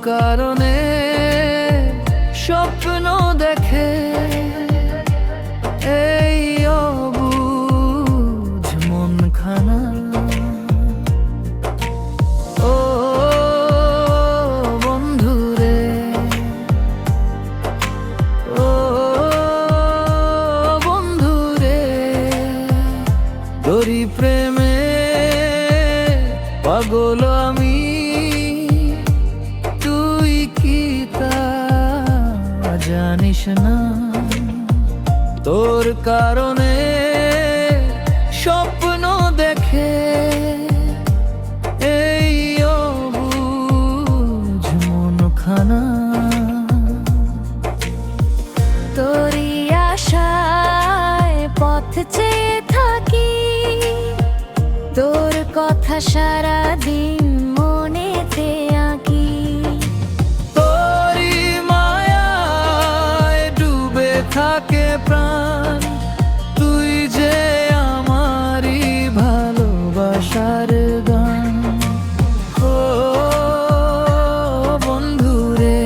কারণে স্বপ্ন দেখে এই অবুঝ মনখানা। ও বন্ধুরে, ও বন্ধুরে, তোরি প্রেমে পাগল আমি, তুই কি তা জানিস না? তোর কারণে স্বপ্ন দেখে এই অবুঝ মনখানা। তোরি আশায় পথ চেয়ে থাকি, তোর কথা সারাদিন মনেতে আঁকি। তোরি মায়ায় ডুবে থাকে প্রাণ, তুই যে আমারই ভালোবাসার গান। ও বন্ধুরে,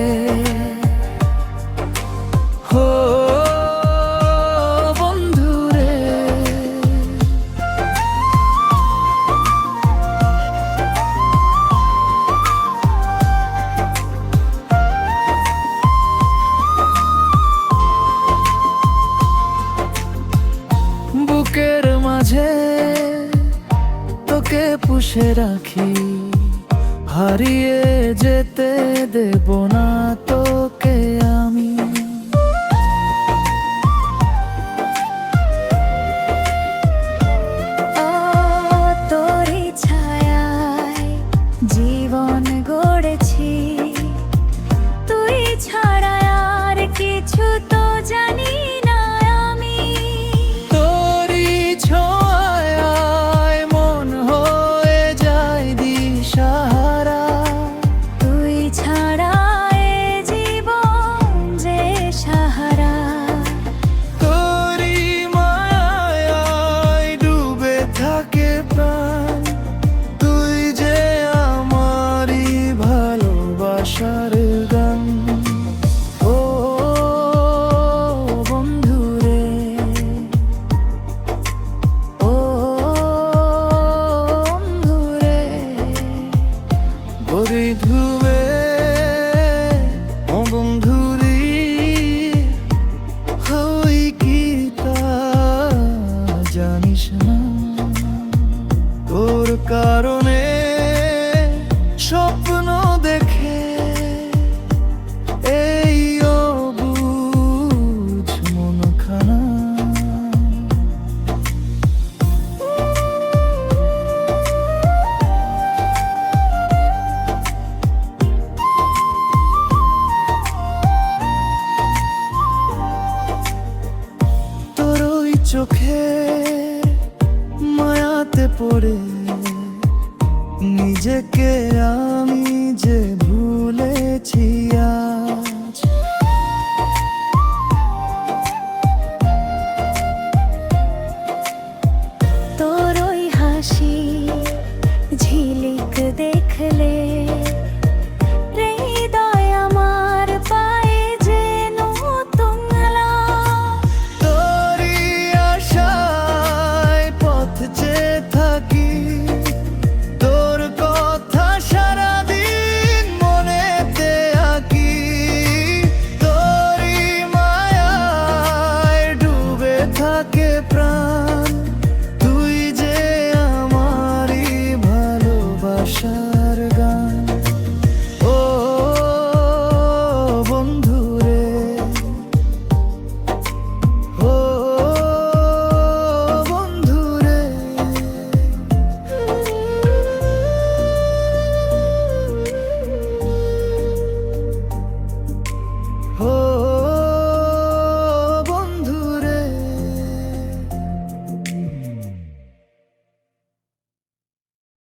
ও বন্ধুরে, বুকের মাঝে তোকে পুষে রাখি, হারিয়ে যেতে দেব না তোকে আমি। ও তোরি ছায়ায় জীবন গড়েছি, তুই ছাড়া আর কিছু তো জানি না আমি। তোরি ছোঁয়ায় মন হয়ে যায় দিশাহারা, তুই ছাড়া এ জীবন যে সাহারা। তোরি মায়ায় ডুবে থাকে প্রাণ, তুই যে আমারই ভালোবাসার গান। ও বন্ধুরে, ও বন্ধুরে, গরি ধুবে ও বন্ধুরি, হই কি তা জানিস না? তোর কারণে স্বপ্ন দেখে এই অবুঝ মনখানা। তোর ওই চোখে মায়াতে পড়ে নিজেকে আমি যে ভুলেছি।